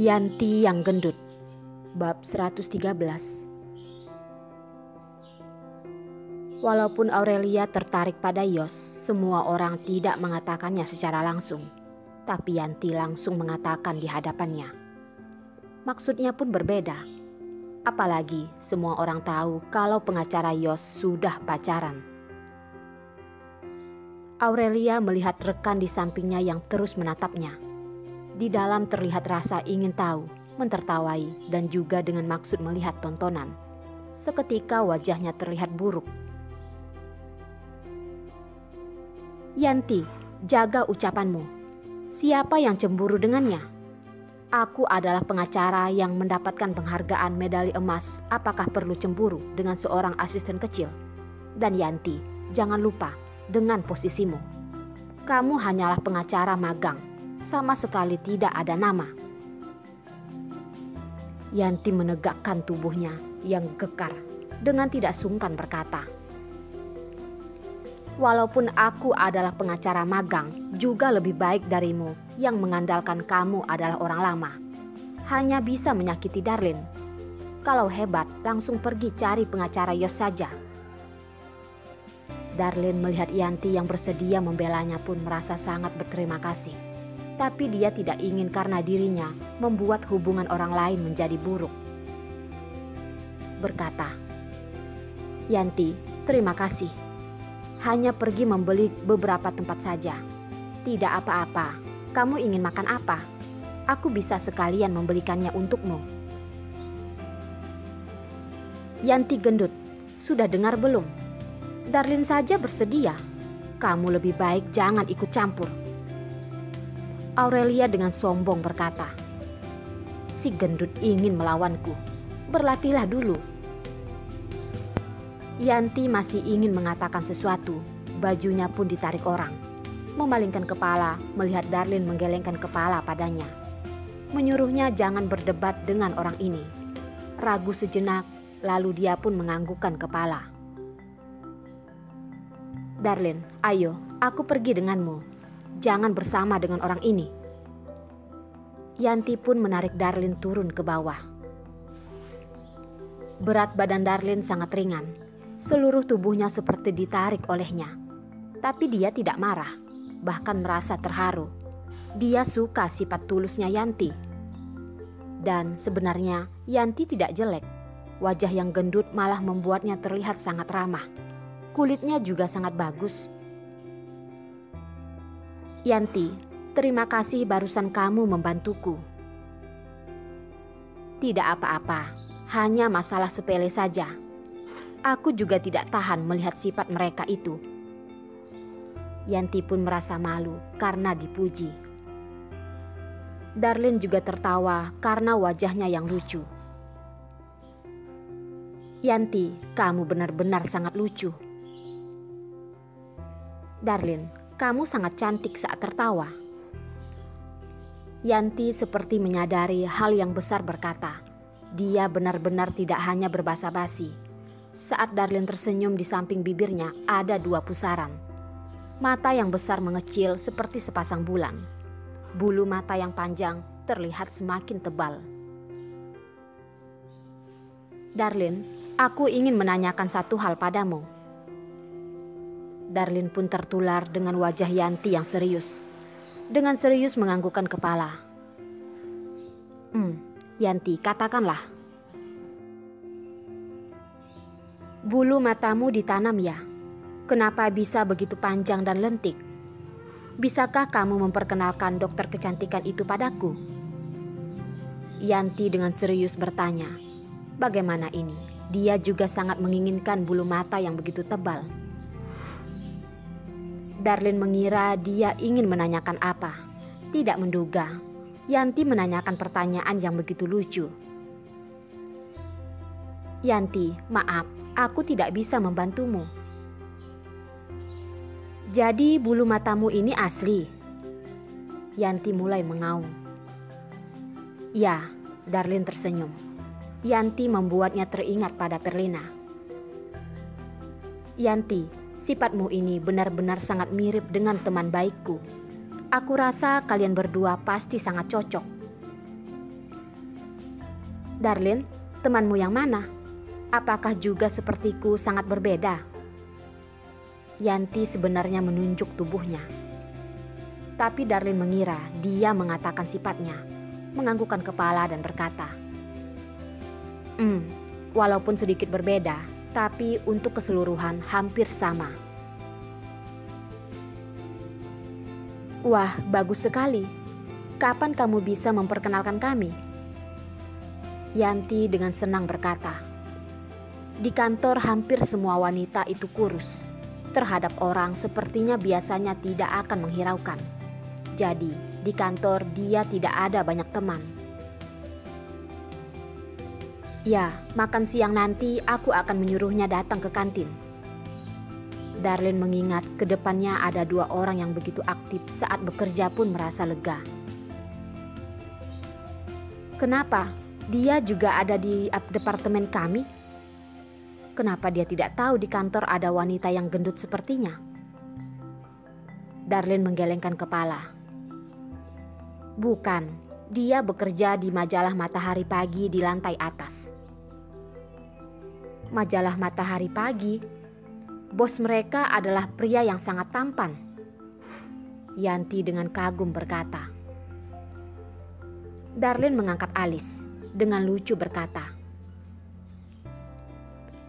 Yanti yang gendut. Bab 113. Walaupun Aurelia tertarik pada Yos, semua orang tidak mengatakannya secara langsung. Tapi Yanti langsung mengatakan di hadapannya. Maksudnya pun berbeda. Apalagi semua orang tahu kalau pengacara Yos sudah pacaran. Aurelia melihat rekan di sampingnya yang terus menatapnya. Di dalam terlihat rasa ingin tahu, mentertawai, dan juga dengan maksud melihat tontonan. Seketika wajahnya terlihat buruk. Yanti, jaga ucapanmu. Siapa yang cemburu dengannya? Aku adalah pengacara yang mendapatkan penghargaan medali emas. Apakah perlu cemburu dengan seorang asisten kecil? Dan Yanti, jangan lupa dengan posisimu. Kamu hanyalah pengacara magang. Sama sekali tidak ada nama. Yanti menegakkan tubuhnya yang gekar dengan tidak sungkan berkata, walaupun aku adalah pengacara magang, juga lebih baik darimu yang mengandalkan kamu adalah orang lama. Hanya bisa menyakiti Darlene. Kalau hebat, langsung pergi cari pengacara Yos saja. Darlene melihat Yanti yang bersedia membelanya pun merasa sangat berterima kasih. Tapi dia tidak ingin karena dirinya membuat hubungan orang lain menjadi buruk. Berkata, Yanti, terima kasih. Hanya pergi membeli beberapa tempat saja. Tidak apa-apa. Kamu ingin makan apa? Aku bisa sekalian membelikannya untukmu. Yanti gendut. Sudah dengar belum? Darlene saja bersedia. Kamu lebih baik jangan ikut campur. Aurelia dengan sombong berkata, si gendut ingin melawanku. Berlatihlah dulu. Yanti masih ingin mengatakan sesuatu. Bajunya pun ditarik orang. Memalingkan kepala melihat Darlene menggelengkan kepala padanya. Menyuruhnya jangan berdebat dengan orang ini. Ragu sejenak, lalu dia pun menganggukkan kepala. Darlene, ayo, aku pergi denganmu. Jangan bersama dengan orang ini. Yanti pun menarik Darlene turun ke bawah. Berat badan Darlene sangat ringan. Seluruh tubuhnya seperti ditarik olehnya. Tapi dia tidak marah, bahkan merasa terharu. Dia suka sifat tulusnya Yanti. Dan sebenarnya Yanti tidak jelek. Wajah yang gendut malah membuatnya terlihat sangat ramah. Kulitnya juga sangat bagus. Yanti, terima kasih barusan kamu membantuku. Tidak apa-apa, hanya masalah sepele saja. Aku juga tidak tahan melihat sifat mereka itu. Yanti pun merasa malu karena dipuji. Darlene juga tertawa karena wajahnya yang lucu. Yanti, kamu benar-benar sangat lucu. Darlene, kamu sangat cantik saat tertawa. Yanti seperti menyadari hal yang besar berkata, dia benar-benar tidak hanya berbasa-basi. Saat Darlene tersenyum di samping bibirnya ada 2 pusaran. Mata yang besar mengecil seperti sepasang bulan. Bulu mata yang panjang terlihat semakin tebal. Darlene, aku ingin menanyakan satu hal padamu. Darlene pun tertular dengan wajah Yanti yang serius. Dengan serius menganggukkan kepala. Yanti, katakanlah. Bulu matamu ditanam ya? Kenapa bisa begitu panjang dan lentik? Bisakah kamu memperkenalkan dokter kecantikan itu padaku? Yanti dengan serius bertanya. Bagaimana ini? Dia juga sangat menginginkan bulu mata yang begitu tebal. Darlene mengira dia ingin menanyakan apa. Tidak menduga, Yanti menanyakan pertanyaan yang begitu lucu. Yanti, maaf, aku tidak bisa membantumu. Jadi bulu matamu ini asli? Yanti mulai mengaum. Ya, Darlene tersenyum. Yanti membuatnya teringat pada Perlina. Yanti, sifatmu ini benar-benar sangat mirip dengan teman baikku. Aku rasa kalian berdua pasti sangat cocok. Darlin, temanmu yang mana? Apakah juga sepertiku sangat berbeda? Yanti sebenarnya menunjuk tubuhnya. Tapi Darlin mengira dia mengatakan sifatnya, menganggukkan kepala dan berkata, walaupun sedikit berbeda, tapi untuk keseluruhan hampir sama. Wah, bagus sekali. Kapan kamu bisa memperkenalkan kami? Yanti dengan senang berkata, di kantor hampir semua wanita itu kurus. Terhadap orang sepertinya biasanya tidak akan menghiraukan. Jadi, di kantor dia tidak ada banyak teman. Ya, makan siang nanti aku akan menyuruhnya datang ke kantin. Darlin mengingat ke depannya ada 2 orang yang begitu aktif saat bekerja pun merasa lega. Kenapa? Dia juga ada di departemen kami? Kenapa dia tidak tahu di kantor ada wanita yang gendut sepertinya? Darlin menggelengkan kepala. Bukan, dia bekerja di majalah Matahari Pagi di lantai atas. Majalah Matahari Pagi? Bos mereka adalah pria yang sangat tampan. Yanti dengan kagum berkata. Darlin mengangkat alis, dengan lucu berkata,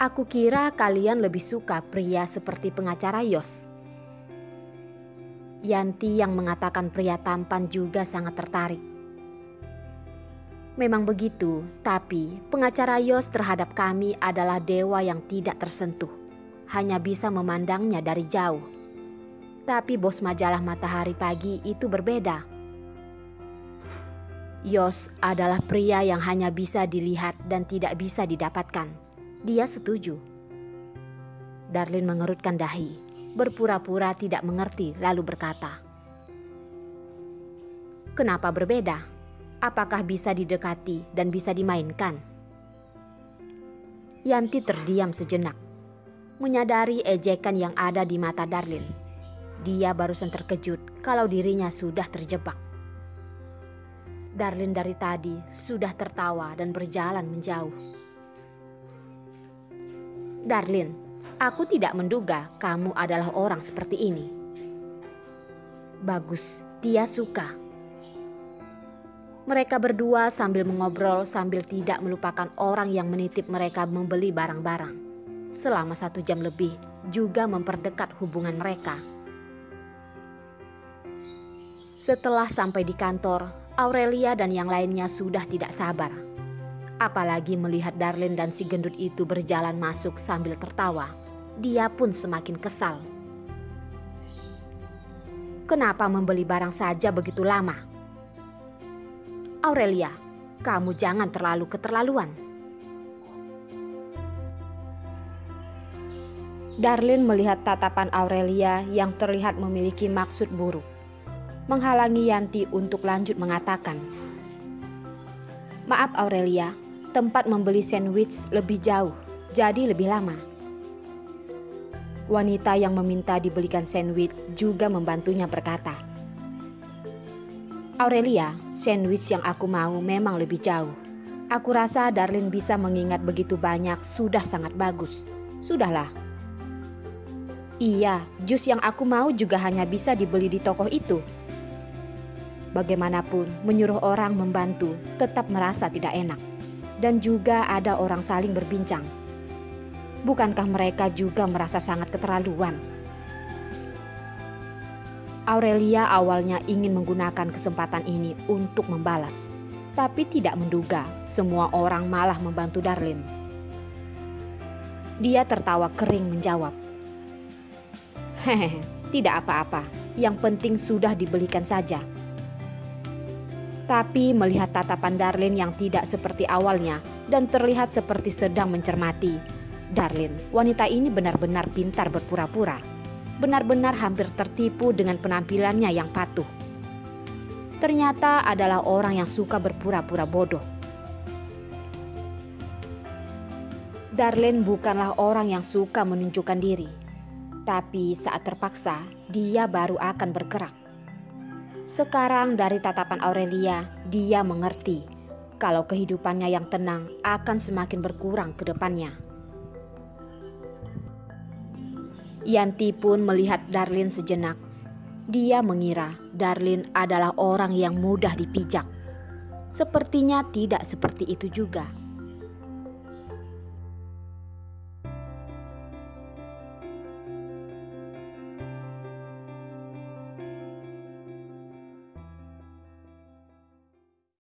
aku kira kalian lebih suka pria seperti pengacara Yos. Yanti yang mengatakan pria tampan juga sangat tertarik. Memang begitu, tapi pengacara Yos terhadap kami adalah dewa yang tidak tersentuh. Hanya bisa memandangnya dari jauh. Tapi bos majalah Matahari Pagi itu berbeda. Yos adalah pria yang hanya bisa dilihat dan tidak bisa didapatkan. Dia setuju. Darlin mengerutkan dahi, berpura-pura tidak mengerti lalu berkata, kenapa berbeda? Apakah bisa didekati dan bisa dimainkan? Yanti terdiam sejenak, menyadari ejekan yang ada di mata Darlin. Dia barusan terkejut kalau dirinya sudah terjebak. Darlin dari tadi sudah tertawa dan berjalan menjauh. Darlin, aku tidak menduga kamu adalah orang seperti ini. Bagus, dia suka. Mereka berdua sambil mengobrol sambil tidak melupakan orang yang menitip mereka membeli barang-barang. Selama 1 jam lebih juga memperdekat hubungan mereka. Setelah sampai di kantor, Aurelia dan yang lainnya sudah tidak sabar. Apalagi melihat Darlin dan si gendut itu berjalan masuk sambil tertawa. Dia pun semakin kesal. Kenapa membeli barang saja begitu lama? Aurelia, kamu jangan terlalu keterlaluan. Darlin melihat tatapan Aurelia yang terlihat memiliki maksud buruk, menghalangi Yanti untuk lanjut mengatakan, maaf Aurelia, tempat membeli sandwich lebih jauh, jadi lebih lama. Wanita yang meminta dibelikan sandwich juga membantunya berkata, Aurelia, sandwich yang aku mau memang lebih jauh. Aku rasa Darlin bisa mengingat begitu banyak sudah sangat bagus. Sudahlah. Iya, jus yang aku mau juga hanya bisa dibeli di toko itu. Bagaimanapun, menyuruh orang membantu tetap merasa tidak enak. Dan juga ada orang saling berbincang. Bukankah mereka juga merasa sangat keterlaluan? Aurelia awalnya ingin menggunakan kesempatan ini untuk membalas. Tapi tidak menduga semua orang malah membantu Darlin. Dia tertawa kering menjawab, hehehe, tidak apa-apa, yang penting sudah dibelikan saja. Tapi melihat tatapan Darlin yang tidak seperti awalnya dan terlihat seperti sedang mencermati, Darlin, wanita ini benar-benar pintar berpura-pura. Benar-benar hampir tertipu dengan penampilannya yang patuh. Ternyata adalah orang yang suka berpura-pura bodoh. Darlin bukanlah orang yang suka menunjukkan diri. Tapi saat terpaksa, dia baru akan bergerak. Sekarang dari tatapan Aurelia, dia mengerti kalau kehidupannya yang tenang akan semakin berkurang ke depannya. Yanti pun melihat Darlin sejenak. Dia mengira Darlin adalah orang yang mudah dipijak. Sepertinya tidak seperti itu juga.